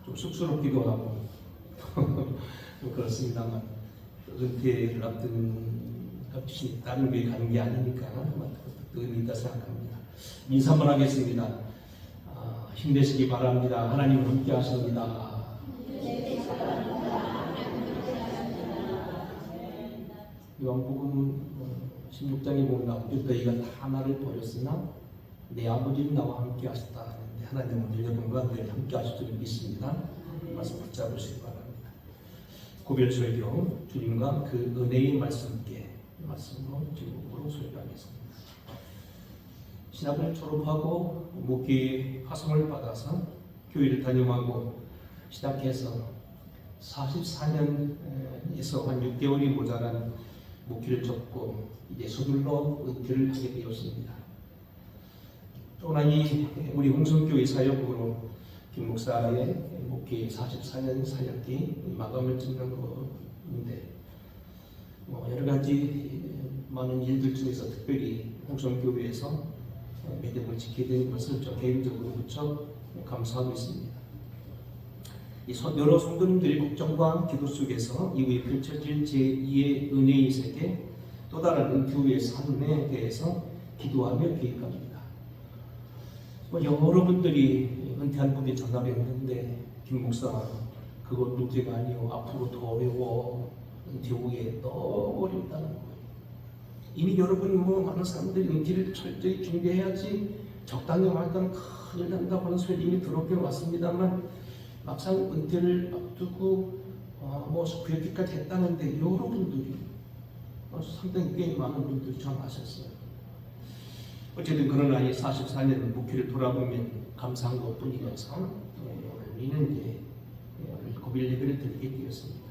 좀 쑥스럽기도 하고 그렇습니다만 은퇴를 앞둔 다른 교회 가는 게 아니니까 의미 있다 생각합니다. 인사 한번 하겠습니다. 힘내시기 바랍니다. 하나님은 함께 하십니다. 요한복음 16장에 보면 나오죠. 너희가 다 나를 버렸으나 내 아버지는 나와 함께 하셨다 하는데 하나님은 여러분과 늘 함께 하실 줄 믿습니다. 말씀 붙잡으시기 바랍니다. 고별설교 주님과 그 은혜의 말씀께 말씀으로 제목으로 설교하겠습니다. 신학을 졸업하고 목회 화성을 받아서 교회를 담임하고 시작해서 44년에서 한 6개월이 모자란 목회를 접고 이제 서둘러 은퇴를 하게 되었습니다. 또나니 우리 홍성교회 사역으로 김 목사의 목회 44년 사역이 마감을 짓는 것인데 여러 가지 많은 일들 중에서 특별히 홍성교회에서 믿음을 지키게 된 것을 저 개인적으로 무척 감사하고 있습니다. 여러 성도님들의 걱정과 기도 속에서 이후에 펼쳐질 제2의 은혜의 세계 또 다른 은퇴 후의 삶에 대해서 기도하며 계획합니다. 여러분들이 은퇴한 분이 전화를 했는데 김 목사 그건 문제가 아니요 앞으로 더 어려워 은퇴 후에 너무 어렵다는 거예요. 이미 여러분 많은 사람들이 은퇴를 철저히 준비해야지 적당히 말하면 큰일 난다고 하는 소리 이미 들어오게 왔습니다만 막상 은퇴를 앞두고 그렇게까지 했다는데 여러분들이 상당히 꽤 많은 분들이 전화하셨어요. 어쨌든 그러나 이 44년 목회를 돌아보면 감사한 것뿐이면서 우리는 이제 고별 예배를 드리게 되었습니다.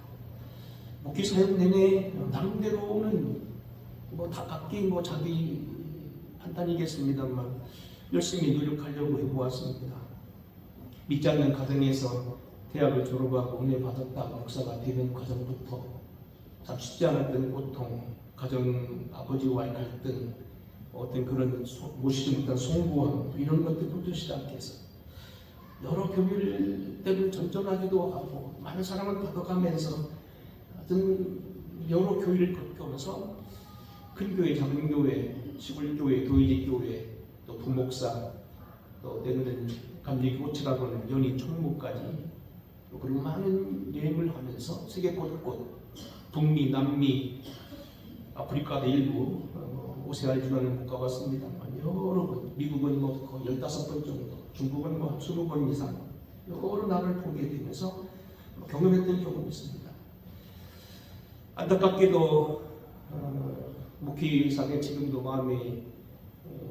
목회 사역 내내 나름대로는 다 각기 자기 판단이겠습니다만 열심히 노력하려고 해보았습니다. 믿지 않는 가정에서 대학을 졸업하고 은혜 받았다 목사가 되는 과정부터 참 쉽지 않았던 고통, 가정 아버지와의 갈등, 어떤 그런 모시지 못한 송구함 이런 것들부터 시작해서 여러 교회를 때문에 전전하기도 하고 많은 사랑을 받아가면서 어떤 여러 교회를 겪으면서 큰 교회, 작은 교회, 시골 교회, 도의지 교회, 또 부목사, 또 때로는 감리 고치라고 하는 연희 총무까지 그리고 많은 여행을 하면서 세계 곳곳 북미, 남미, 아프리카도 일부 오세아를 주관을 못 가봤습니다만 여러 번, 미국은 거의 15번 정도, 중국은 20번 이상 여러 나라를 보게 되면서 경험했던 경험이 있습니다. 안타깝게도 목회상에 지금도 마음에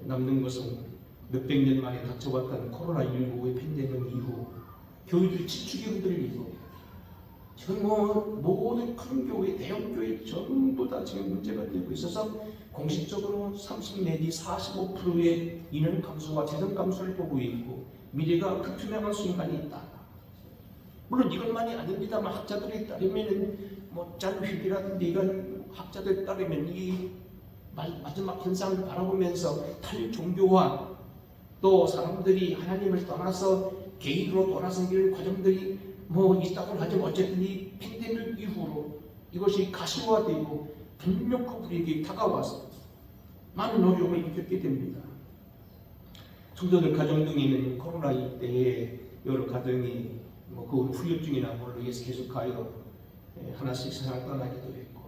남는 것은 몇백 년 만에 닥쳐왔다는 코로나19의 팬데믹 이후 교회들이 지축이 흔들리고 지금 모든 큰 교회, 대형 교회 전부 다 지금 문제가 되고 있어서 공식적으로 30 내지 45%의 인원 감소와 재정 감소를 보고 있고 미래가 불투명한 순간이 있다. 물론 이것만이 아닙니다만 학자들에 따르면 짠휘비라든지 이런 학자들에 따르면 이 마지막 현상을 바라보면서 탈종교와 또 사람들이 하나님을 떠나서 개인으로 돌아서기는 과정들이 있다고 하지만 어쨌든 이 팬데믹 이후로 이것이 가시화되고 불명확 우리에게 다가와서 많은 어려움을 겪게 됩니다. 성도들 가정 중에는 코로나 때에 여러 가정이 그 후유증이나 모르겠어 계속하여 하나씩 세상을 떠나기도 했고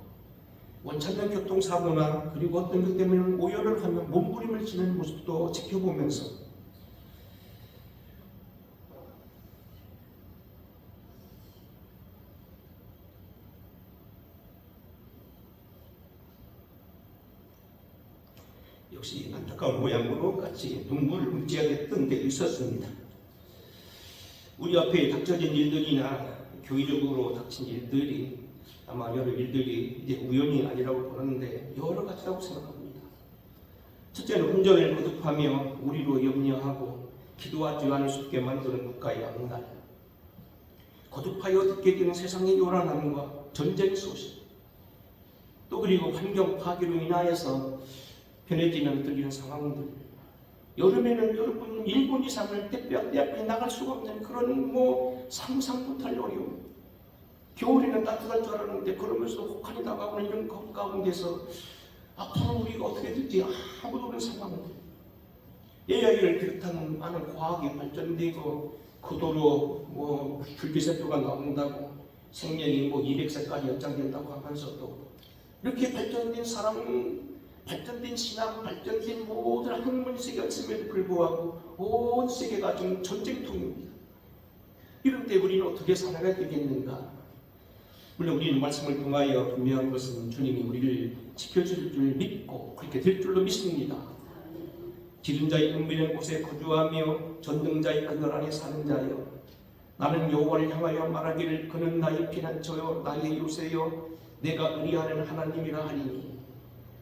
원천적 교통사고나 그리고 어떤 것 때문에 오열을 하며 몸부림을 치는 모습도 지켜보면서 역시 안타까운 모양으로 같이 눈물을 훔쳐야 됐던 때도 있었습니다. 우리 앞에 닥쳐진 일들이나 교회적으로 닥친 일들이 아마 여러 일들이 이제 우연이 아니라고 보는데 여러 가지라고 생각합니다. 첫째는 혼전을 거듭하며 우리로 염려하고 기도하지 않을 수 없게 만드는 국가의 악날, 거듭하여 듣게 되는 세상의 요란함과 전쟁 소식, 또 그리고 환경 파괴로 인하여서 편해지는 들리는 상황들, 여름에는 여러분 1분 이상을 대학에 나갈 수가 없는 그런 상상 못할 어려움. 겨울에는 따뜻할 줄 알았는데 그러면서 혹한이 다가오는 이런 것 가운데서 앞으로 우리가 어떻게 될지 아무도 모르는 상황인데 AI를 비롯한 많은 과학이 발전되고 고도로 줄기세포가 나온다고 생명이 200세까지 연장된다고 하면서도 이렇게 발전된 발전된 신학, 발전된 모든 학문 세계가 있음에도 불구하고 온 세계가 지금 전쟁통입니다. 이런 때 우리는 어떻게 살아가야 되겠는가? 물론 우리는 말씀을 통하여 분명한 것은 주님이 우리를 지켜줄 줄 믿고 그렇게 될 줄로 믿습니다. 기른 자의 은밀한 곳에 거주하며 전능자의 그늘 안에 사는 자여, 나는 여호와를 향하여 말하기를 그는 나의 피난처요 나의 요새요 내가 의리하는 하나님이라 하리니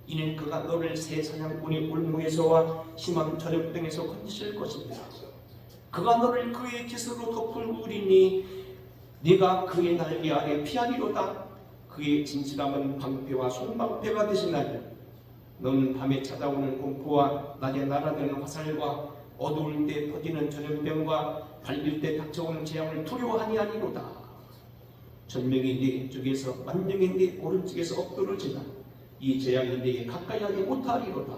이는 그가 너를 새 사냥꾼의 울무에서와 심한 전염병에서 건지실 것입니다. 그가 너를 그의 깃으로 덮으리니 네가 그의 날개 아래 피하리로다. 그의 진실함은 방패와 손방패가 되시나니 너는 밤에 찾아오는 공포와 낮에 날아드는 화살과 어두울 때 퍼지는 전염병과 밝을 때 닥쳐오는 재앙을 두려워하니 아니로다. 전명이 네 쪽에서 만명이 네 오른쪽에서 엎드러지나 이 재앙이 네게 가까이 하지 못하리로다.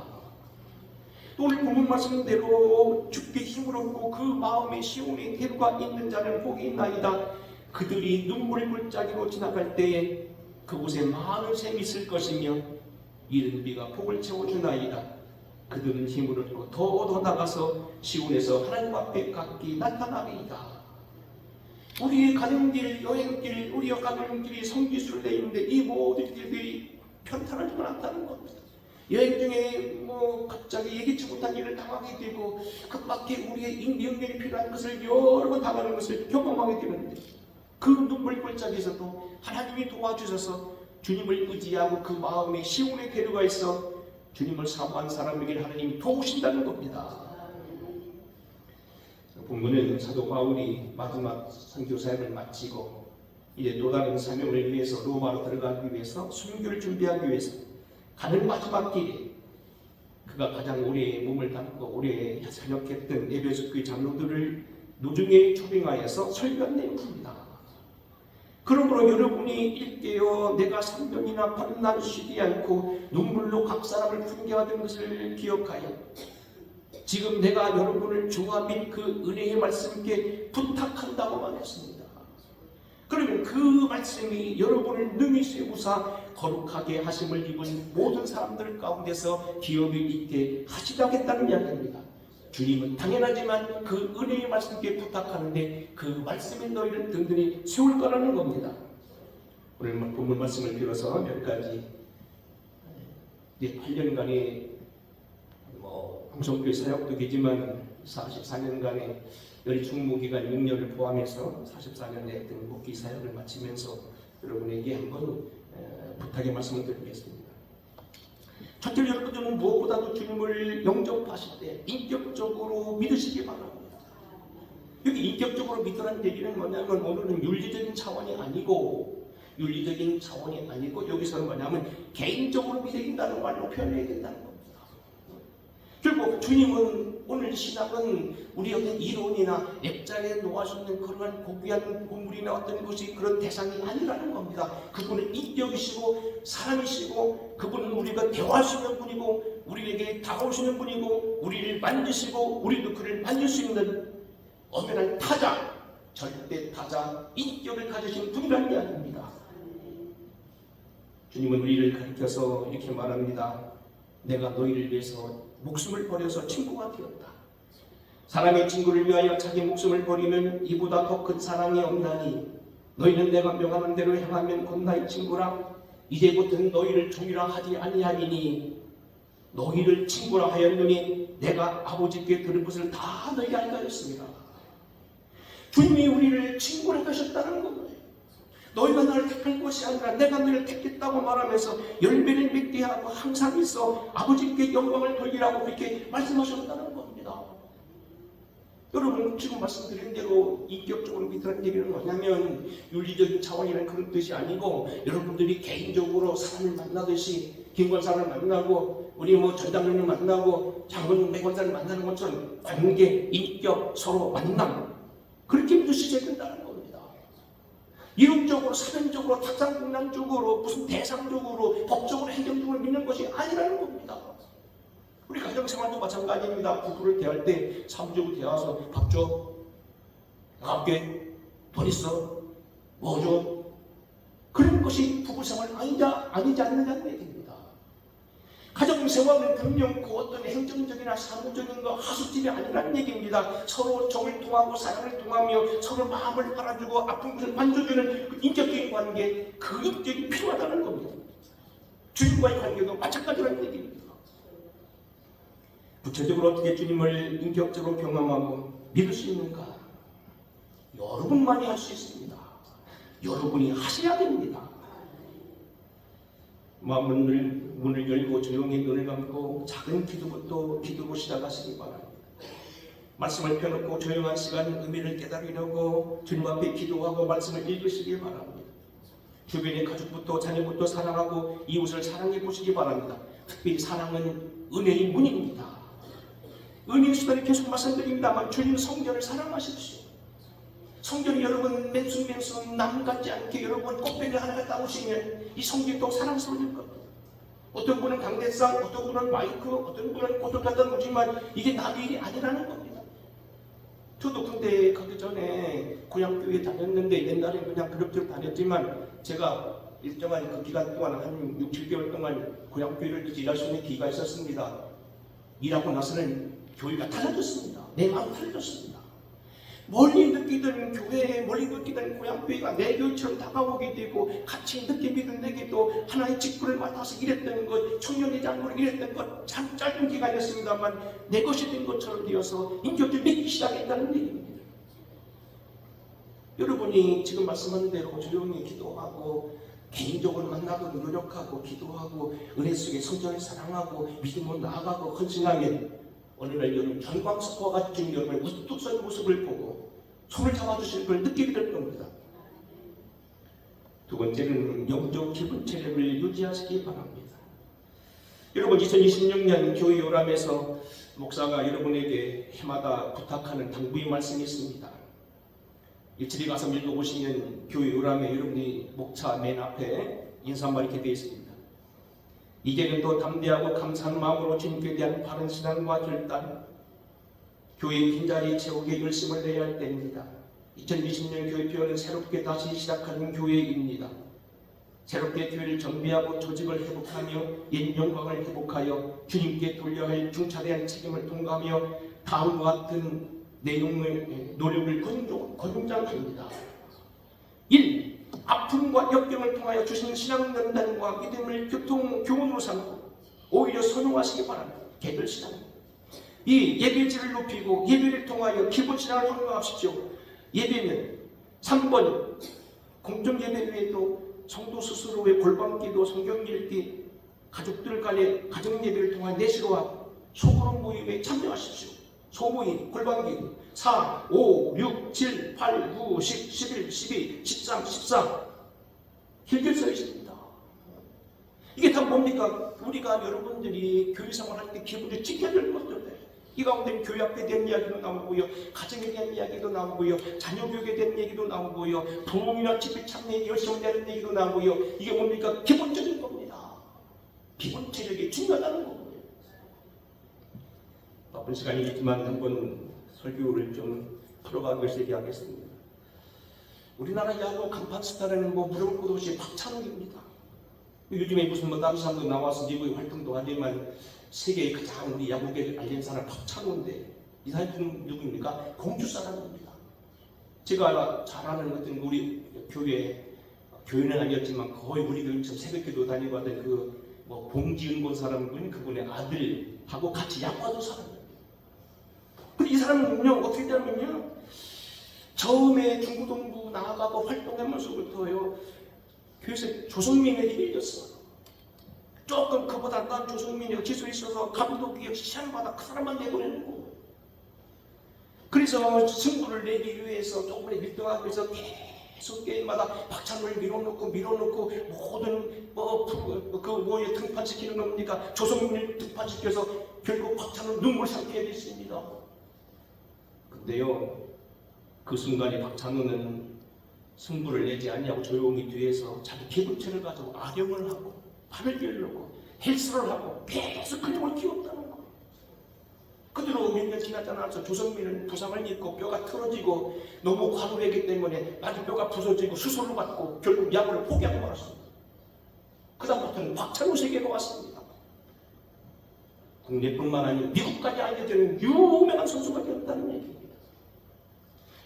또 오늘 본문 말씀대로 주께 힘을 얻고 그 마음에 시온의 대루가 있는 자는 복이 있나이다. 그들이 눈물 골짜기로 지나갈 때에 그곳에 많은 샘이 있을 것이며 이른 비가 복을 채워주나이다. 그들은 힘을 얻고 더 나가서 시온에서 하나님 앞에 각기 나타나리이다. 우리의 가정길, 여행길, 우리의 가정길이 성지순례 있는데 이 모든 길들이 편탄하지는 않다는 겁니다. 여행 중에 갑자기 예기치 못한 일을 당하게 되고 급박히 우리의 인명이 필요한 것을 여러 번 당하는 것을 경험하게 되는데 그 눈물 골짜기에서도 하나님이 도와주셔서 주님을 의지하고 그 마음에 시온의 대류가 있어 주님을 사모한 사람에게 하나님이 도우신다는 겁니다. 본문은 사도 바울이 마지막 선교 사역을 마치고 이제 또 다른 사명을 위해서 로마로 들어가기 위해서 순교를 준비하기 위해서 가는 마지막 길에 그가 가장 오래 몸을 담고 오래 사역했던 에베소 교회 장로들을 노중에 초빙하여서 설교한 내용입니다. 그러므로 여러분이 일깨어 내가 3년이나 밤낮 쉬지 않고 눈물로 각 사람을 훈계하던 것을 기억하여 지금 내가 여러분을 주와 및 그 은혜의 말씀께 부탁한다고만 했습니다. 그러면 그 말씀이 여러분을 능히 세우사 거룩하게 하심을 입은 모든 사람들 가운데서 기업이 있게 하시다겠다는 이야기입니다. 주님은 당연하지만 그 은혜의 말씀께 부탁하는데 그 말씀이 너희를 든든히 세울 거라는 겁니다. 오늘 본문 말씀을 빌어서 몇 가지 8년간의 홍성교회 사역도 되지만 44년간의 열 충무기간 6년을 포함해서 44년에 했던 목기 사역을 마치면서 여러분에게 한번 부탁의 말씀을 드리겠습니다. 첫째, 여러분들은 무엇보다도 주님을 영접하실 때 인격적으로 믿으시기 바랍니다. 여기 인격적으로 믿으라는 얘기는 뭐냐면 오늘은 윤리적인 차원이 아니고 여기서는 뭐냐면 개인적으로 믿어진다는 말로 표현해야 된다는 겁니다. 결국 주님은 오늘 신학은 우리 어떤 이론이나 액자에 놓을 수 있는 그러한 고귀한 보물이나 어떤 것이 그런 대상이 아니라는 겁니다. 그분은 인격이시고 사람이시고 그분은 우리가 대화할 수 있는 분이고 우리에게 다가오시는 분이고 우리를 만지시고 우리도 그를 만질 수 있는 엄연한 타자, 절대 타자, 인격을 가지신 분이라는 이야기입니다. 주님은 우리를 가르쳐서 이렇게 말합니다. 내가 너희를 위해서 목숨을 버려서 친구가 되었다. 사람의 친구를 위하여 자기 목숨을 버리면 이보다 더 큰 사랑이 없나니 너희는 내가 명하는 대로 행하면 곧 나의 친구라. 이제부터는 너희를 종이라 하지 아니하리니 너희를 친구라 하였느니 내가 아버지께 들은 것을 다 너희에게 알게 하였습니다. 주님이 우리를 친구라 하셨다는 겁니다. 너희가 나를 택할 것이 아니라 내가 너희를 택했다고 말하면서 열매를 맺게 하고 항상 있어 아버지께 영광을 돌리라고 그렇게 말씀하셨다는 겁니다. 여러분 지금 말씀드린 대로 인격적으로 믿으라는 얘기는 뭐냐면 윤리적인 차원이라는 그런 뜻이 아니고 여러분들이 개인적으로 사람을 만나듯이 김권사를 만나고 우리 뭐 전장님을 만나고 장군 매권사를 만나는 것처럼 관계, 인격, 서로 만남 그렇게 믿으셔야 된다는 겁니다. 이론적으로, 사변적으로, 탁상공량적으로, 무슨 대상적으로, 법적으로, 행정적으로 믿는 것이 아니라는 겁니다. 우리 가정생활도 마찬가지입니다. 부부를 대할 때 사무적으로 대화해서 밥 줘, 나갈게, 돈 있어, 뭐 줘. 그런 것이 부부생활 아니지 않느냐는 얘기입니다. 가정생활은 분명 그 어떤 행정적이나 사무적인 거 하수질이 아니라는 얘기입니다. 서로 정을 통하고 사랑을 통하며 서로 마음을 알아주고 아픈 것을 만져주는 그 인격적인 관계, 그 인격이 필요하다는 겁니다. 주님과의 관계도 마찬가지라는 얘기입니다. 구체적으로 어떻게 주님을 인격적으로 경험하고 믿을 수 있는가? 여러분만이 할 수 있습니다. 여러분이 하셔야 됩니다. 문을 열고 조용히 눈을 감고 작은 기도로 시작하시기 바랍니다. 말씀을 펴놓고 조용한 시간 의미를 깨달으려고 주님 앞에 기도하고 말씀을 읽으시기 바랍니다. 주변의 가족부터 자녀부터 사랑하고 이웃을 사랑해 보시기 바랍니다. 특별히 사랑은 은혜의 문입니다. 은혜의 수단이 계속 말씀드립니다만 주님 성전을 사랑하십시오. 성전이 여러분 맨순맨순 남 같지 않게 여러분 꽃배를 하나 갖다 오시면 이 성전이 또 사랑스러워질 겁니다. 어떤 분은 강대상, 어떤 분은 마이크, 어떤 분은 꽃을 갖다 놓지만 이게 남의 일이 아니라는 겁니다. 저도 군대 가기 전에 고향교회 다녔는데 옛날에 그냥 그럭저럭 다녔지만 제가 일정한 그 기간 동안 한 6, 7개월 동안 고향교회를 일할 수 있는 기회가 있었습니다. 일하고 나서는 교회가 달라졌습니다. 내 마음이 달라졌습니다. 멀리 느끼던 교회, 멀리 느끼던 고향교회가 내 교회처럼 다가오게 되고 같이 느끼게 되게 또 하나의 직분을 맡아서 일했던 것, 청년회장으로 일했던 것 참 짧은 기간이었습니다만 내 것이 된 것처럼 되어서 인격을 믿기 시작했다는 얘기입니다. 여러분이 지금 말씀하는 대로 조용히 기도하고 개인적으로 만나고 노력하고 기도하고 은혜 속에 성전을 사랑하고 믿음으로 나아가고 헌신하면 어느 날 여러분 전광석과 같은 여러분의 우뚝 선 모습을 보고 손을 잡아주실 걸 느끼게 될 겁니다. 두 번째는 영적 기분 체력을 유지하시기 바랍니다. 여러분 2026년 교회 요람에서 목사가 여러분에게 해마다 부탁하는 당부의 말씀이 있습니다. 일찍이 가서 읽어보시면 교회 요람에 여러분이 목차 맨 앞에 인사말 이렇게 되어 있습니다. 이제는 더 담대하고 감사한 마음으로 주님께 대한 바른 신앙과 결단, 교회의 빈자리 채우기에 열심을 내야 할 때입니다. 2020년 교회표는 새롭게 다시 시작하는 교회입니다. 새롭게 교회를 정비하고 조직을 회복하며 옛 영광을 회복하여 주님께 돌려야 할 중차대한 책임을 통과하며 다음과 같은 내용을 노력을 건장합니다. 1. 아픔과 역경을 통하여 주신 신앙 연단과 믿음을 교훈으로 삼고 오히려 선용하시기 바랍니다. 개별 신앙입니다. 2. 예배질을 높이고 예배를 통하여 기본 신앙을 확립하십시오. 예배는 3번 공정 예배 외에도 성도 스스로의 골방기도, 성경 읽기, 가족들 간의 가정 예배를 통한 내시로와 소그룹 모임에 참여하십시오. 소모임, 골방기 4, 5, 6, 7, 8, 9, 10, 11, 12, 13, 14 길게 써 있습니다. 이게 다 뭡니까? 우리가 여러분들이 교회 생활할 때 기본적으로 지켜야 될 것들이에요. 이 가운데 교회 앞에 대한 이야기도 나오고요, 가정에 대한 이야기도 나오고요, 자녀 교육에 대한 얘기도 나오고요, 부모님이나 집에 참여에 열심히 내는 얘기도 나오고요. 이게 뭡니까? 기본적인 겁니다. 기본 체력이 중요하다는 겁니다. 바쁜 시간이겠지만 한번 설교를 좀 풀어가는 것을 얘기하겠습니다. 우리나라 야구 간판 스타라는 물어볼 것 없이 박찬욱입니다. 요즘에 무슨 다른 사람도 나와서 미국에 활동도 하지만 세계에 가장 우리 야구계를 알린 사람 박찬욱인데 이 사람은 누구입니까? 공주 사람입니다. 제가 잘 아는 어떤 우리 교회는 아니었지만 거의 우리 교회처럼 새벽기도 다니고 하던 봉지은권 사람은 그분의 아들하고 같이 야구하던 사람입니다. 근데 이 사람은요 어떻게 되냐면요, 처음에 중고등부 나아가고 활동하면서부터요 교회에서 조성민에게 밀렸어. 조금 그보다 난 조성민이 기술이 있어서 감독이 시험마다 그 사람만 내보내는 거예요. 그래서 승부를 내기 위해서 조금의 1등하기 위해서 계속 게임마다 박찬호를 밀어놓고 모든 뭐에 등판시키는 겁니까? 조성민을 등판시켜서 결국 박찬호 눈물 삼키게 됐습니다. 근데요, 그 순간에 박찬호는 승부를 내지 않냐고 조용히 뒤에서 자기 개구체를 가지고 아령을 하고 팔을 길르고 헬스를 하고 계속 근육을 키웠다는 거예요. 그대로 몇 년 지나지 않아서 조성민은 부상을 입고 뼈가 틀어지고 너무 과로했기 때문에 많이 뼈가 부서지고 수술을 받고 결국 야구를 포기하고 말았습니다. 그 다음부터는 박찬호 세계가 왔습니다. 국내뿐만 아니라 미국까지 알려지는 유명한 선수가 되었다는 얘기입니다.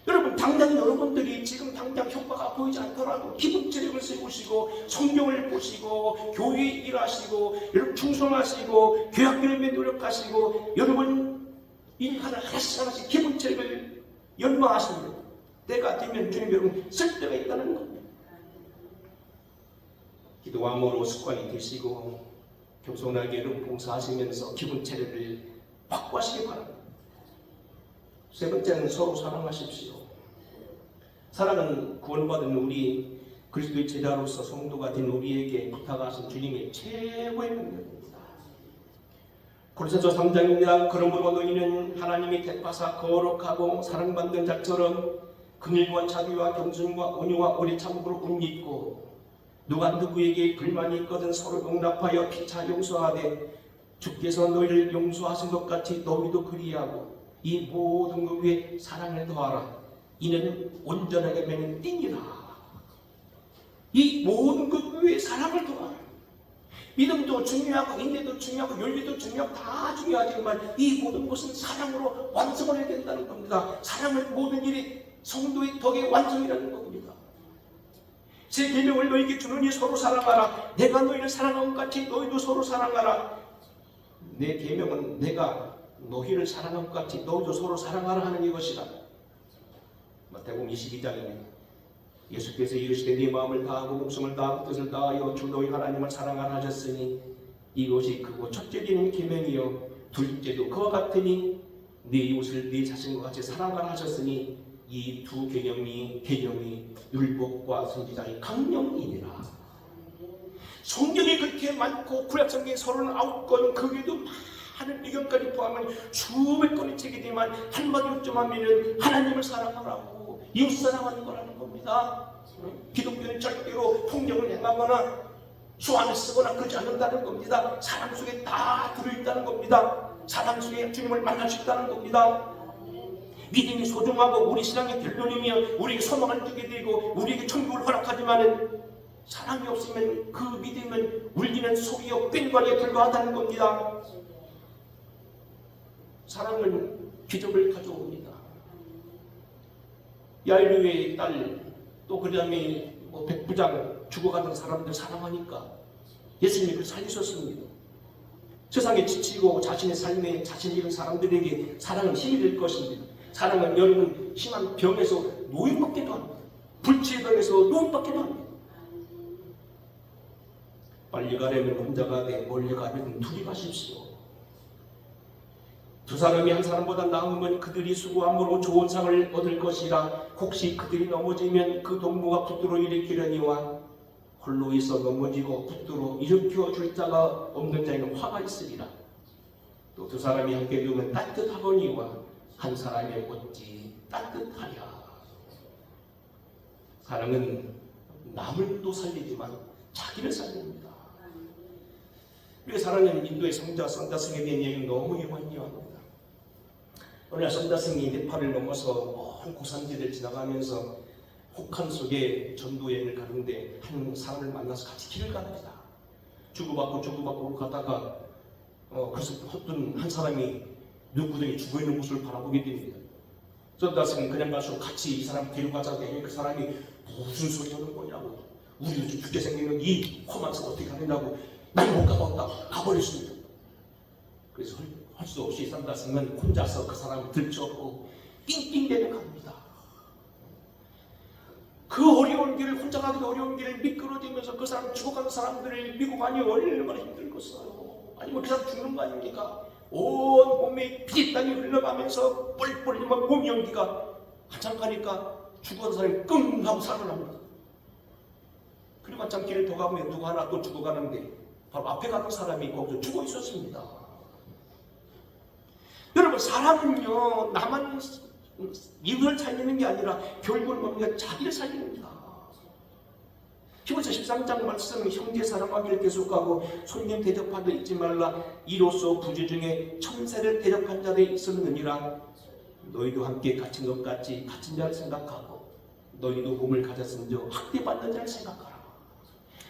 여러분, 당장 여러분들이 지금 당장 효과가 보이지 않더라도 기본 체력을 세우시고 성경을 보시고 교회에 일하시고 여러분 충성하시고 교학교육에 노력하시고 여러분 일 하나씩 기본 체력을 연마하시면 때가 되면 주님 여러분 쓸 때가 있다는 겁니다. 기도함으로 습관이 되시고 겸손하게 여러분 봉사하시면서 기본 체력을 확보하시기 바랍니다. 세 번째는 서로 사랑하십시오. 사랑은 구원받은 우리 그리스도의 제자로서 성도가 된 우리에게 부탁하신 주님의 최고의 명령입니다. 고린도서 3장입니다. 그러므로 너희는 하나님의 택하사 거룩하고 사랑받는 자처럼 긍휼과 자비와 겸손과 온유와 오래 참음으로 옷 입고 누가 누구에게 불만이 있거든 서로 용납하여 피차 용서하되 주께서 너희를 용서하신 것 같이 너희도 그리하고 이 모든 것 위에 사랑을 더하라. 이는 온전하게 맺는 띵이라. 이 모든 것 위에 사랑을 더하라. 믿음도 중요하고 인내도 중요하고 윤리도 중요하고 다 중요하지만 이 모든 것은 사랑으로 완성을 해야 된다는 겁니다. 사랑은 모든 일이 성도의 덕의 완성이라는 겁니다. 제 계명을 너희에게 주노니 서로 사랑하라. 내가 너희를 사랑한 것 같이 너희도 서로 사랑하라. 내 계명은 내가 너희를 사랑한 것 같이 너희도 서로 사랑하라 하는 이것이다. 마태복음 22장입니다. 예수께서 이르시되 네 마음을 다하고 목숨을 다하고 뜻을 다하여 주 너희 하나님을 사랑하라 하셨으니 이것이 크고 첫째 계명이요 둘째도 그와 같으니 네 이웃을 네 자신과 같이 사랑하라 하셨으니 이 두 계명이 율법과 선지자의 강령이니라. 성경이 그렇게 많고 구약성경이 39권 그 외에도 많은 의견까지 포함한 수백 건의 책이지만 한마디로 좀 하면 하나님을 사랑하라고 이웃 사랑하는 거라는 겁니다. 기독교는 절대로 폭력을 행하거나 수완을 쓰거나 그러지 않는다는 겁니다. 사랑 속에 다 들어있다는 겁니다. 사랑 속에 주님을 만날 수 있다는 겁니다. 믿음이 소중하고 우리 신앙의 결론이며 우리에게 소망을 주게 되고 우리에게 천국을 허락하지만 사랑이 없으면 그 믿음은 울리는 소리여 꽹과리에 불과하다는 겁니다. 사랑은 기적을 가져옵니다. 야이로의 딸, 또 그 다음에 백부장 죽어가던 사람들 사랑하니까 예수님이 그를 살리셨습니다. 세상에 지치고 자신의 삶에 자신을 잃은 사람들에게 사랑은 힘이 될 것입니다. 사랑은 여러분 심한 병에서 노인받기도 합니다. 불치병에서 노인받기도 합니다. 빨리 가려면 혼자 가되 멀리 가려면 둘이 가십시오. 두 사람이 한 사람보다 나으면 그들이 수고함으로 좋은 상을 얻을 것이라. 혹시 그들이 넘어지면 그 동무가 붙들어 일으키려니와 홀로 있어 넘어지고 붙들어 일으켜 줄 자가 없는 자에는 화가 있으리라. 또 두 사람이 함께 누우면 따뜻하거니와 한 사람이 어찌 따뜻하랴. 사랑은 남을 또 살리지만 자기를 살립니다. 우리가 사랑하는 인도의 성자 선다승에 대한 얘기는 너무 유명합니다. 어느 날 선다승이 네팔을 넘어서 먼 고산지대를 지나가면서 혹한 속에 전도여행을 가는데 한 사람을 만나서 같이 길을 갑니다. 주고받고 가다가 그래서 어떤 한 사람이 눈구덩이 죽어있는 모습을 바라보게 됩니다. 선다승은 그냥 가서 같이 이 사람 데려가자고 했는데 그 사람이 무슨 소리 하는 거냐고, 우리도 좀 죽게 생기는 이 험한 산 어떻게 가느냐고, 난 못 가봤다 가버렸습니다. 그래서 할 수 없이 선다승은 혼자서 그 사람을 들쳐업고 낑낑대며 갑니다. 그 어려운 길을, 혼자 가기도 어려운 길을 미끄러지면서 그 사람 죽어가는 사람들을 미고 가니 얼마나 힘들겠어요. 아니면 그 사람 죽는 거 아닙니까? 온 몸에 피땀이 흘러가면서 뻘뻘 흘리면 몸 연기가 한참 가니까 죽은 사람이 끙 하고 살아납니다. 그리고 한참 길을 더 가보면 누구 하나 또 죽어가는데 바로 앞에 가는 사람이 거기서 죽어 있었습니다. 여러분, 사람은요, 나만 이웃을 살리는 게 아니라 결국은 뭡니까? 자기를 살립니다. 히브리서 13장 말씀, 형제 사랑하기를 계속하고 손님 대접하듯 잊지 말라. 이로써 부재 중에 천사를 대접한 자들이 있었느니라. 너희도 함께 갇힌 것 같이 갇힌 자를 생각하고 너희도 몸을 가졌은저 학대받는 자를 생각하라.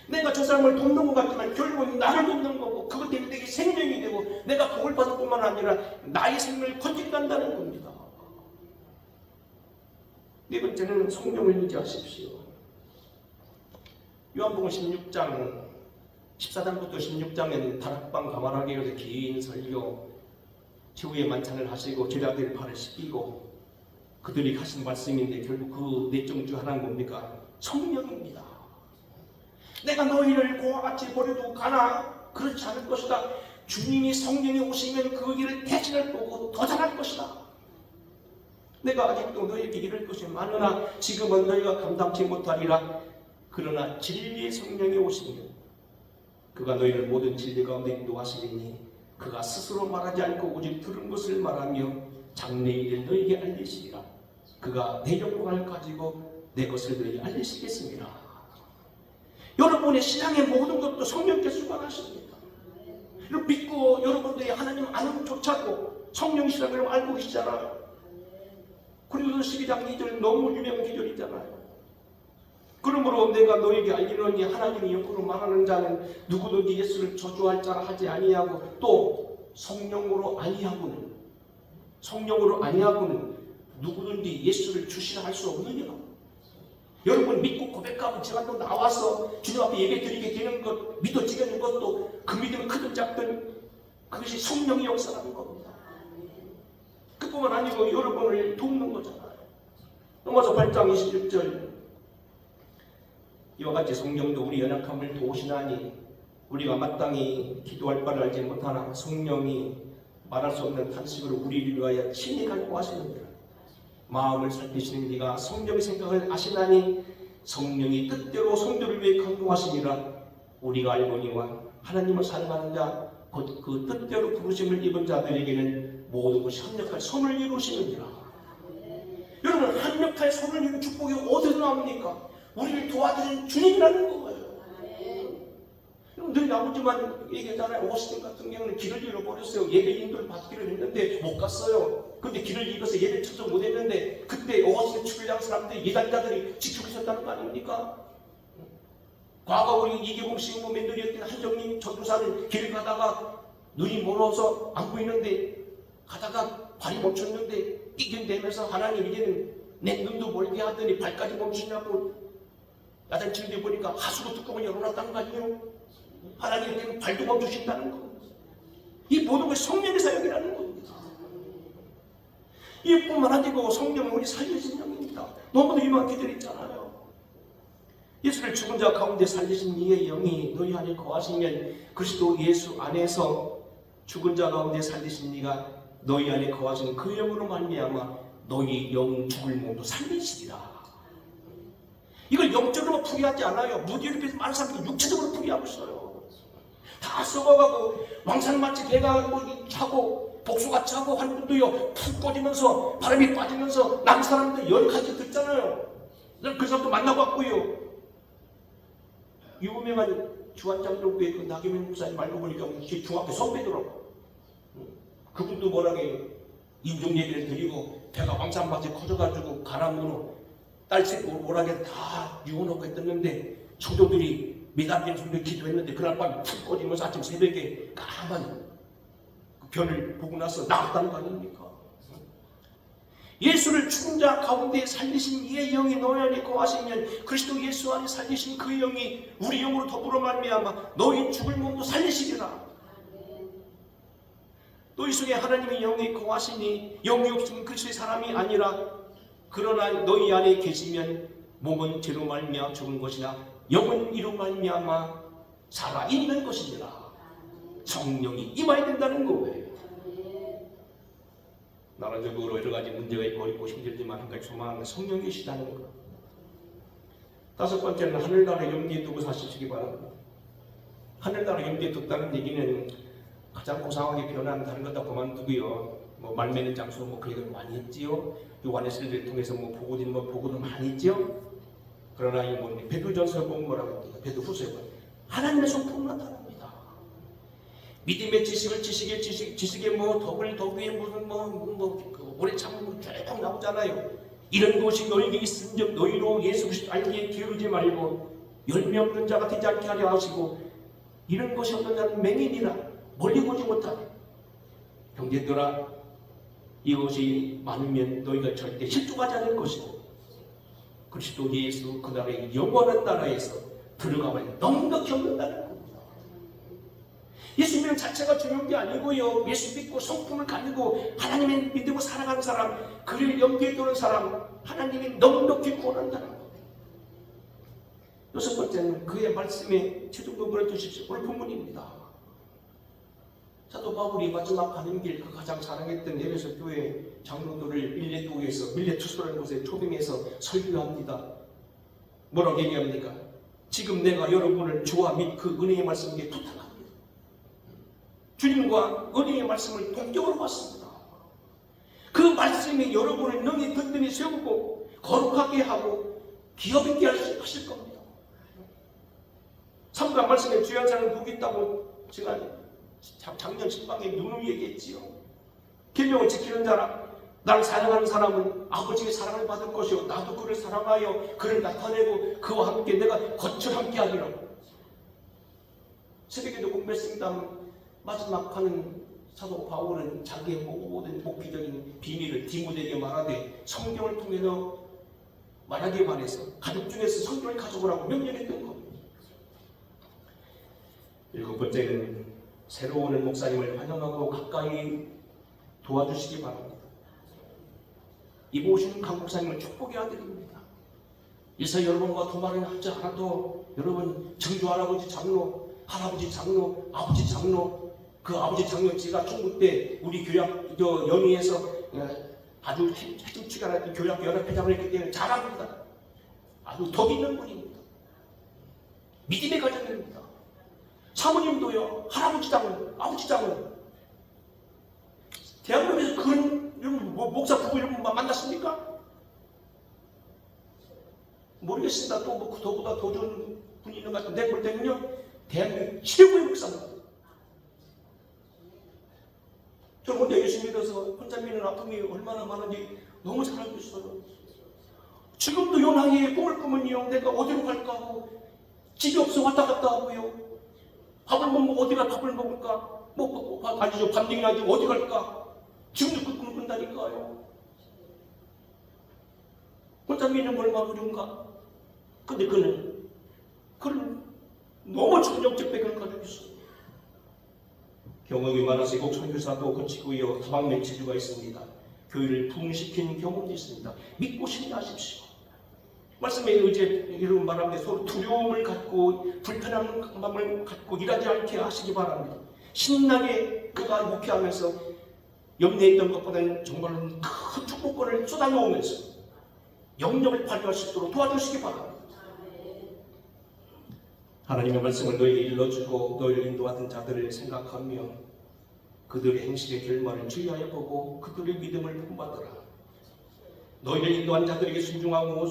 내가 저 사람을 돕는 것 같지만 결국은 나를 돕는 거고, 그것 때문에 내게 생명이 되고 내가 복을 받을 뿐만 아니라 나의 생명을 건진한다는 겁니다. 네 번째는 성령을 의지하십시오. 요한복음 16장 14장부터 16장에는 다락방 가만하게 긴 설교, 최후의 만찬을 하시고 제자들의 발을 씻기고 그들이 하신 말씀인데, 결국 그 내용 중 하나는 뭡니까? 성령입니다. 내가 너희를 고와 같이 버려두고 가나? 그렇지 않을 것이다. 주님이 성령이 오시면 그 일을 대신할 거고 더 잘할 것이다. 내가 아직도 너희에게 이럴 것이 많으나 지금은 너희가 감당치 못하리라. 그러나 진리의 성령이 오시면 그가 너희를 모든 진리 가운데 인도하시리니 그가 스스로 말하지 않고 오직 들은 것을 말하며 장래의 일을 너희에게 알리시리라. 그가 내 영광을 가지고 내 것을 너희에게 알리시겠습니다. 여러분의 신앙의 모든 것도 성령께서 주관하십니다. 믿고 여러분들이 하나님 아는 조차도 성령이시라는 걸 알고 계시잖아요. 그리고 12장 2절 너무 유명한 기절이잖아요. 그러므로 내가 너에게 알리노니 하나님이 영으로 말하는 자는 누구든지 예수를 저주할 자라 하지 아니하고 또 성령으로 아니하고는 누구든지 예수를 주시라 할 수 없느니라. 여러분 믿고 고백하고 제가 또 나와서 주님 앞에 예배 드리게 되는 것, 믿어지는 것도 그 믿음이 크든 작든 그것이 성령의 역사라는 겁니다. 그뿐만 아니고 여러분을 돕는 거잖아요. 로마서 8장 26절 이와 같이 성령도 우리 연약함을 도우시나니 우리가 마땅히 기도할 바를 알지 못하나 성령이 말할 수 없는 탄식으로 우리를 위하여 친히 간구하시느니라. 마음을 살피시는 이가 성령의 생각을 아시나니 성령이 뜻대로 성도를 위해 간구하시니라. 우리가 알거니와 하나님을 사랑하는 자 곧 그 뜻대로 부르심을 입은 자들에게는 모든 것이 합력할 선을 이루시느니라. 여러분, 합력할 선을 이루는 축복이 어디서 나옵니까? 우리를 도와주는 주님이라는 거예요. 늘 아버지만 얘기하잖아요. 오스틴 같은 경우는 길을 잃어버렸어요. 예배 인도를 받기로 했는데 못 갔어요. 근데 길을 잃어서 예배 참석 못했는데 그때 오스틴 출장 사람들이 예단자들이 지키고 있었다는 거 아닙니까? 과거 우리 이계봉 시흥모 멘토리였던 한정님 전도사는 길을 가다가 눈이 멀어서 안 보이는데 가다가 발이 멈췄는데 띵띵대면서 하나님 이제는 내 눈도 멀게 하더니 발까지 멈추냐고 야단치는데 보니까 하수구 뚜껑을 열어놨다는 거 아니에요? 하나님께는 발도 멈추신다는 거. 이 모든 것이 성령의 사역이라는 겁니다. 이뿐만 아니고 성령은 우리 살리신 영입니다. 너무도 유명한 기절 있잖아요. 예수를 죽은 자 가운데 살리신 이의 영이 너희 안에 거하시면 그리스도 예수 안에서 죽은 자 가운데 살리신 이가 너희 안에 거하시는 그 영으로 말미암아 너희 영 죽을 몸도 살리시리라. 이걸 영적으로 풀이하지 않아요. 무디를 많은 사람들이 육체적으로 풀이하고 있어요. 다 썩어가고 왕산마치 개가 차고 복수같이 하고 하는 분도요 푹 꺼지면서 바람이 빠지면서 남 사람들 열까지 듣잖아요. 그 사람도 만나고 왔고요. 유명한 주한장로교회 그 나경민 목사님 말고 보니까 중학교 선배더라고. 그분도 뭐라게 인종 얘기를 드리고 배가 왕산마치 커져가지고 가라무로 딸집 뭐라게 다 유언하고 했었는데 성도들이 미담진 성도에 기도했는데 그날 밤 푹 꺼지면서 아침 새벽에 까만 변을 보고 나서 나왔다는 거 아닙니까? 예수를 죽은 자 가운데 살리신 이의 영이 너희 안에 거하시면 그리스도 예수 안에 살리신 그 영이 우리 영으로 더불어 말미암아 너희 죽을 몸도 살리시리라. 너희 속에 하나님의 영이 거하시니 영이 없으면 그리스도의 사람이 아니라 그러나 너희 안에 계시면 몸은 죄로 말미암아 죽은 것이나 영은 이로 말미암아 살아있는 것이니라. 성령이 임하야 된다는 거예요. 나라적으로 여러 가지 문제가 있고 힘들지만 한 가지 소망하는 성령이 계시다는 것. 다섯 번째는 하늘나라 염두에 두고 사시기 바랍니다. 하늘나라 염두에 뒀다는 얘기는 가장 고상하게 표현하는 다른 것 다 그만두고요. 뭐 말매는 장수 그 얘기를 많이 했지요. 요한의서를 통해서 보고도 많이 했지요. 그러나 이 베드로전서를 보면 뭐라고 합니까? 베드로후서에 보면 하나님의 성품을 나타납니다. 믿음의 지식의 덕을 무슨 오래 참고 쭉 나오잖아요. 이런 것이 너에게 있은즉 너희로 예수 그리스도 알기에 게으르지 말고 열매 없는 자가 되지 않게 하려 하시고 이런 것이 없는 자는 맹인이라 멀리 보지 못하네. 형제들아 이것이 많으면 너희가 절대 실족하지 않을 것이고 그리스도 예수 그 나라의 영원한 나라에서 들어가면 넉넉히 얻는다는 겁니다. 예수 믿는 자체가 중요한 게 아니고요. 예수 믿고 성품을 가지고 하나님을 믿고 살아가는 사람, 그를 염두에 두는 사람, 하나님이 넉넉히 구원한다는 겁니다. 여섯 번째는 그의 말씀에 최종적으로 두십시오. 오늘 본문입니다. 사도 바울이 마지막 가는 길 그 가장 사랑했던 에베소 교회 장로들을 밀레투스라는 곳에 초빙해서 설교합니다. 뭐라고 얘기합니까? 지금 내가 여러분을 주와 및 그 은혜의 말씀에 부탁합니다. 주님과 은혜의 말씀을 동격으로 받습니다. 그 말씀이 여러분을 능히 든든히 세우고 거룩하게 하고 기업 있게 하실 겁니다. 삼가 말씀에 주의한 사람은 복이 있다고 제가 작년 신방에 누누이 얘기했지요. 계명을 지키는 자라 나를 사랑하는 사람은 아버지의 사랑을 받을 것이요 나도 그를 사랑하여 그를 나타내고 그와 함께 내가 거쳐 함께 하리라. 새벽에도 공부했습니다. 마지막 하는 사도 바울은 자기의 모든 목표적인 비밀을 디모데에게 말하되 성경을 통해서 말하기에 반해서 가족 중에서 성경을 가져오라고 명령했던 겁니다. 일곱 번째는 새로 오는 목사님을 환영하고 가까이 도와주시기 바랍니다. 이곳 오시는 강 목사님을 축복의 아들입니다. 이서 여러분과 도말을 하지 않아도 여러분 증조 할아버지 장로, 할아버지 장로, 아버지 장로, 그 아버지 장로 제가 중국 때 우리 교약 연희에서 아주 핵심치가 나던 교약 연합회장을 했기 때문에 잘 압니다. 아주 덕 있는 분입니다. 믿음의 가정입니다. 사모님도요, 할아버지 장로, 아버지 장로. 대한민국에서 그런 목사 부부 이런 분 만났습니까? 모르겠습니다. 또 그보다 더 좋은 분이 있는 것 같은데, 볼 때는요, 대한민국 최고의 목사입니다. 저 혼자 예수 믿어서 혼자 믿는 아픔이 얼마나 많은지 너무 잘 알고 있어요. 지금도 요 나이에 꿈을 꾸면요, 내가 어디로 갈까 하고, 집이 없어 왔다 갔다 하고요. 밥을 먹고 어디가 밥을 먹을까? 아니죠. 밤딩이 나지 어디 갈까? 지금도 그 꿈을 꾼다니까요. 혼자 믿는 거 얼마나 어려운가? 근데 그는 너무 전력적백을 가지고 있어요. 경험이 많아서 이곡 선교사도 거치고요. 다방 멘치주가 있습니다. 교회를 부흥시킨 경험도 있습니다. 믿고 신뢰하십시오. 말씀에 의지해 이런 말하는데 서로 두려움을 갖고 불편한 마음을 갖고 일하지 않게 하시기 바랍니다. 신나게 그가 목회하면서 염려했던 것보다는 정말 큰 축복권을 쏟아놓으면서 영역을 발휘할 수 있도록 도와주시기 바랍니다. 하나님의 말씀을 너에게 일러주고 너희를 인도하던 자들을 생각하며 그들의 행실의 결말을 주의하여 보고 그들의 믿음을 본받으라. 너희를 인도한 자들에게 순종하고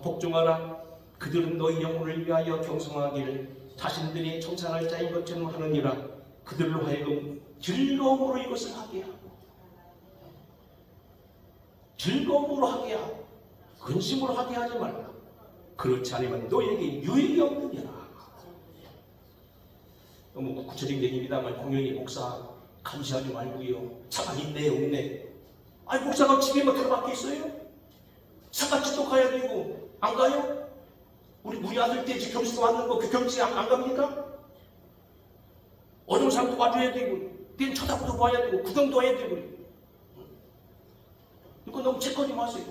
복종하라. 그들은 너희 영혼을 위하여 경성하기를 자신들이 청산할 자인 것처럼 하느니라. 그들로 하여금 즐거움으로 이것을 하게 하고 즐거움으로 하게 하고 근심으로 하게 하지 말라. 그렇지 않으면 너희에게 유익이 없느니라. 너무 구체적인 얘기입니다만 공연히 목사 감시하지 말고요. 차가 있네 없네. 아니 목사가 집에만 들어밖에 있어요? 상가집도 가야 되고 안 가요? 우리 아들 때 경치도 왔는 거 그 경치 안 갑니까? 어려운 사람도 와줘야 되고 땐 쳐다보도 봐야 되고 구경도 해야 되고 이거 너무 체크하지 마세요.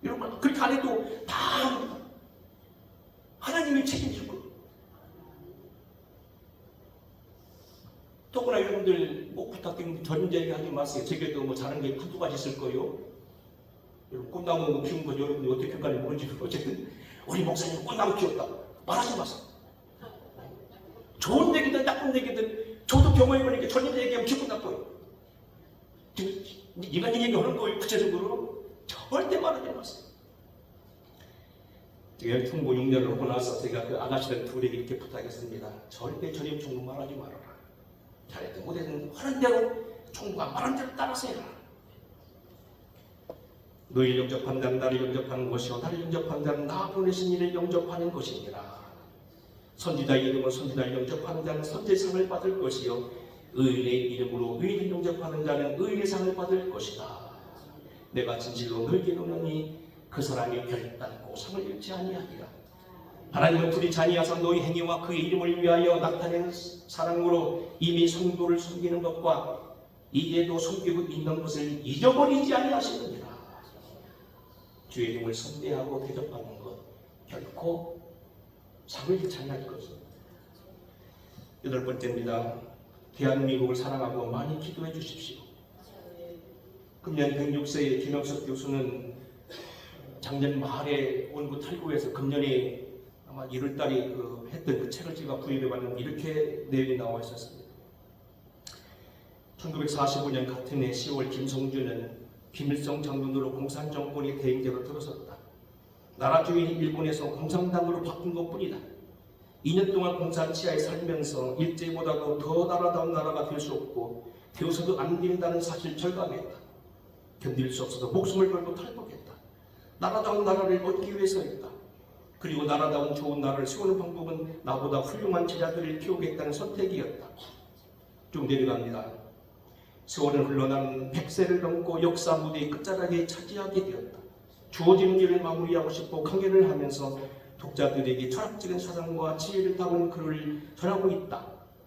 이런 말 그렇게 안 해도 다 합니다. 하나님이 책임질 거예요. 더구나 여러분들 뭐 부탁드립니다. 저런 얘기 하지 마세요. 제게도 뭐 잘하는 게 한두 가지 있을 거예요. 여러분 꽃나무 키운 거 여러분이 어떻게 할까 모르지. 어쨌든 우리 목사님 꽃나무 키웠다 말하지 마세요. 좋은 얘기든 나쁜 얘기든 저도 경험해보니까 저런 얘기하면 기분 나빠요. 지금 인간적인 얘기 하는 거예요. 구체적으로 절대 말하지 마세요. 제가 충무 6년을 하고 나서 제가 그 아가씨들 둘에게 이렇게 부탁했습니다. 절대 저리 충무 말하지 말아라. 잘했든 못했든 하는 대로 충무가 말한 대로 따라서 해라. 너희를 영접한 자는 나를 영접하는 것이요 나를 영접한 자는 나 보내신 이를 영접하는 것이니라. 선지자의 이름으로 선지자를 영접하는 자는 선지상을 받을 것이요 의인의 이름으로 의인을 영접하는 자는 의인의 상을 받을 것이다. 내가 진실로 너희에게 이르노니 그 사람이 결단코 상을 잃지 아니하리라. 하나님은 둘이 자니하사 너희 행위와 그의 이름을 위하여 나타낸 사랑으로 이미 성도를 섬기는 것과 이제도 섬기고 있는 것을 잊어버리지 아니하시느니라. 주의 이름을 선대하고 대접하는 것 결코 상을 잃지 아니할 것입니다. 8번째입니다. 대한민국을 사랑하고 많이 기도해 주십시오. 금년 106세의 김영석 교수는 작년 말에 원구 탈구에서 금년에 아마 1월달에 했던 그 책을 제가 구입해 봤는데 이렇게 내용이 나와 있었습니다. 1945년 같은 해 10월 김성준은 김일성 장군으로 공산정권의 대행제로 들어섰다. 나라 주인이 일본에서 공산당으로 바뀐 것뿐이다. 2년 동안 공산 치하에 살면서 일제보다도 더 나라다운 나라가 될 수 없고 되어서도 안 된다는 사실을 절감했다. 견딜 수 없어서 목숨을 걸고 탈북했다. 나라다운 나라를 얻기 위해서였다. 그리고 나라다운 좋은 나라를 세우는 방법은 나보다 훌륭한 제자들을 키우겠다는 선택이었다. 좀 내려갑니다. 세월은 흘러난 100세를 넘고 역사 무대의 끝자락에 차지하게 되었다. 주어진 일을 마무리하고 싶어 강연을 하면서 독자들에게 철학적인 사상과 지혜를 담은 글을 전하고 있다.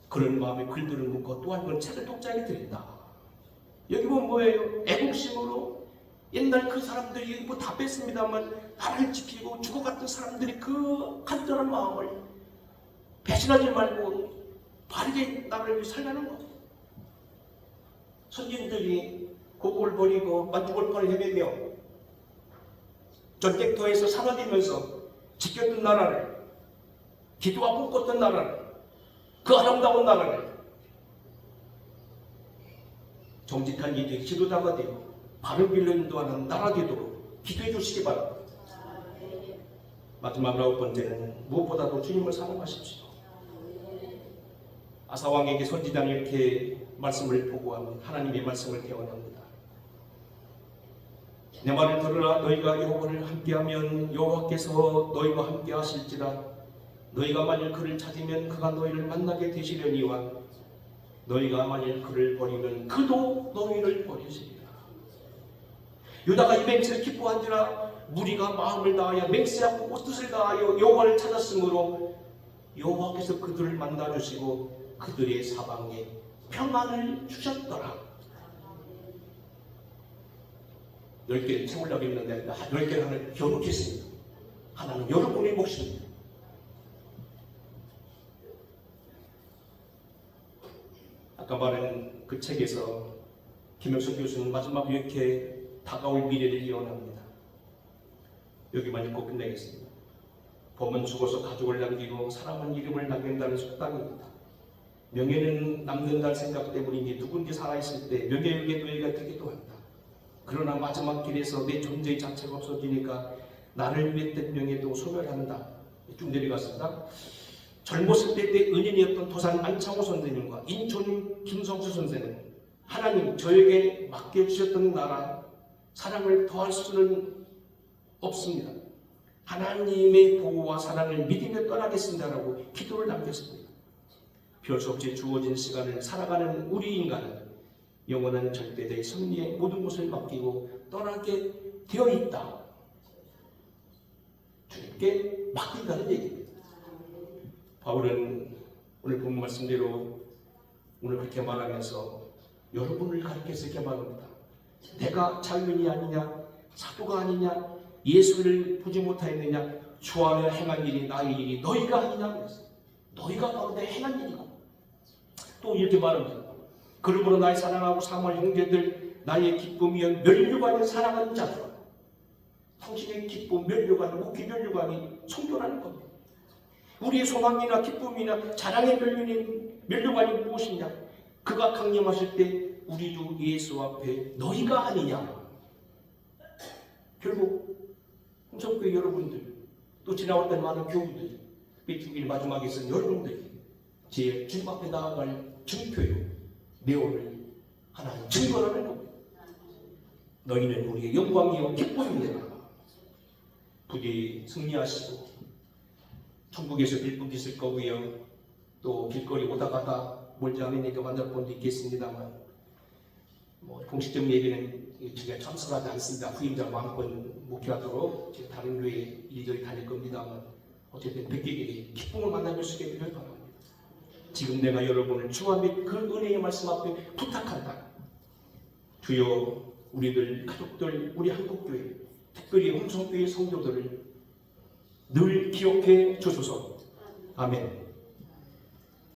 그런 마음에 글들을 묶어 또 한 권 책을 독자에게 드린다. 여기 보면 뭐예요? 애국심으로 옛날 그 사람들이 뭐 다 뺐습니다만 나라를 지키고 죽어갔던 사람들이 그 간절한 마음을 배신하지 말고 바르게 나라를 위해 살라는 것. 선진들이 고국을 버리고 만주골판을 헤매며 전쟁터에서 사라지면서 지켰던 나라를, 기도와 꿈꿨던 나라를, 그 아름다운 나라를 정직한 이들이 지도자가 되고 바른 길로 인도하는 나라 되도록 기도해 주시기 바랍니다. 마지막 9번째는 무엇보다도 주님을 사랑하십시오. 아사왕에게 선지자는 이렇게 말씀을 보고하면 하나님의 말씀을 대언합니다. 내 말을 들으라. 너희가 여호와를 함께하면 여호와께서 너희와 함께 하실지라. 너희가 만일 그를 찾으면 그가 너희를 만나게 되시려니와 너희가 만일 그를 버리면 그도 너희를 버리시리라. 유다가 이 맹세를 기뻐한지라. 무리가 마음을 다하여 맹세하고 옷뜻을 다하여 여호와를 찾았으므로 여호와께서 그들을 만나주시고 그들의 사방에 평안을 주셨더라. 10개를 채우려고 했는데 10개를 하나 겨누겠습니다. 하나는 여러분의 몫입니다. 아까 말한 그 책에서 김영석 교수는 마지막 이렇게 다가올 미래를 예언합니다. 여기만 읽고 끝내겠습니다. 범은 죽어서 가족을 남기고 사람은 이름을 남긴다는 속담입니다. 명예는 남는다는 생각 때문이니 누군지 살아있을 때 명예에게 노예가 되기도 한다. 그러나 마지막 길에서 내 존재 자체가 없어지니까 나를 위했던 명예도 소멸한다. 쭉 내려갔습니다. 젊었을 때 은인이었던 도산 안창호 선생님과 인천 김성수 선생은 하나님 저에게 맡겨주셨던 나라 사랑을 더할 수는 없습니다. 하나님의 보호와 사랑을 믿으며 떠나겠습니다라고 기도를 남겼습니다. 별 수 없이 주어진 시간을 살아가는 우리 인간은 영원한 절대자의 섭리에 모든 것을 맡기고 떠나게 되어 있다. 주님께 맡긴다는 얘기입니다. 바울은 오늘 본 말씀대로 오늘 그렇게 말하면서 여러분을 가르쳐서 이렇게 말합니다. 내가 자유인이 아니냐, 사도가 아니냐, 예수를 보지 못하였느냐, 주 안에 행한 일이 나의 일이 너희가 아니냐 그랬어요. 너희가 바로 내 행한 일이고 또 이렇게 말합니다. 그러므로 나의 사랑하고 사모할 형제들, 나의 기쁨이여 면류관을 사랑하는 자들아, 당신의 기쁨, 면류관, 목기 면류관이 성도라는 겁니다. 우리의 소망이나 기쁨이나 자랑의 면류관이 무엇이냐? 그가 강림하실 때 우리 주 예수 앞에 너희가 아니냐? 결국 홍성교회 여러분들, 또 지나왔던 많은 교우들, 비투기의 마지막에 있은 여러분들이 제 주님 앞에 나아갈 증표요, 내오를 하나님 증거라는 겁니다. 너희는 우리의 영광이요 기쁨이라. 부디 승리하시고 천국에서 빌분이 있을 거고요. 또 길거리 오다 가다 멀지 않은 내가 만날 분도 있겠습니다만, 공식적인 얘기는 제가 참석하지 않습니다. 후임자 마음껏 목회하도록 제가 다른 교회에 이리저리 다닐 겁니다만, 어쨌든 뵙게 되니 기쁨을 만나뵐 수 있게 되길 바랍니다. 지금 내가 여러분을 주와 및 그 은혜의 말씀 앞에 부탁한다. 주여, 우리들 가족들, 우리 한국교회, 특별히 홍성교회 성도들을 늘 기억해 주소서. 아멘.